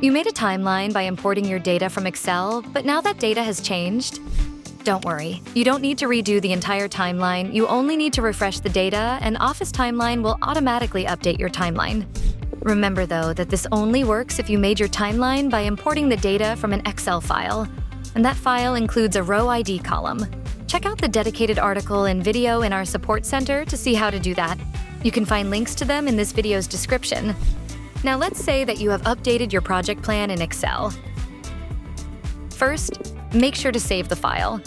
You made a timeline by importing your data from Excel, but now that data has changed? Don't worry, you don't need to redo the entire timeline. You only need to refresh the data, and Office Timeline will automatically update your timeline. Remember, though, that this only works if you made your timeline by importing the data from an Excel file, and that file includes a row ID column. Check out the dedicated article and video in our support center to see how to do that. You can find links to them in this video's description. Now let's say that you have updated your project plan in Excel. First, make sure to save the file.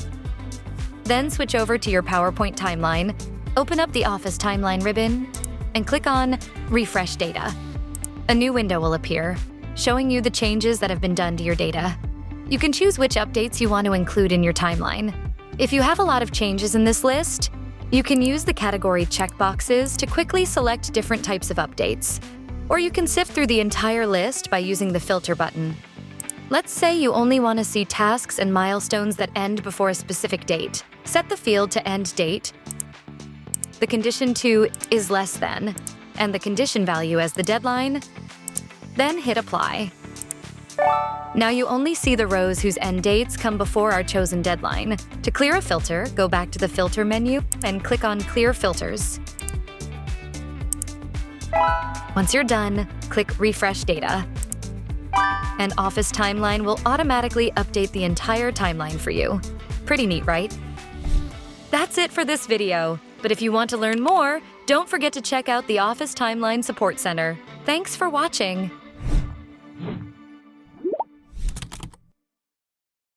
Then switch over to your PowerPoint timeline, open up the Office Timeline ribbon, and click on Refresh Data. A new window will appear, showing you the changes that have been done to your data. You can choose which updates you want to include in your timeline. If you have a lot of changes in this list, you can use the category checkboxes to quickly select different types of updates. Or you can sift through the entire list by using the filter button. Let's say you only want to see tasks and milestones that end before a specific date. Set the field to end date, the condition to is less than, and the condition value as the deadline, then hit apply. Now you only see the rows whose end dates come before our chosen deadline. To clear a filter, go back to the Filter menu and click on Clear Filters. Once you're done, click Refresh Data. And Office Timeline will automatically update the entire timeline for you. Pretty neat, right? That's it for this video. But if you want to learn more, don't forget to check out the Office Timeline Support Center. Thanks for watching.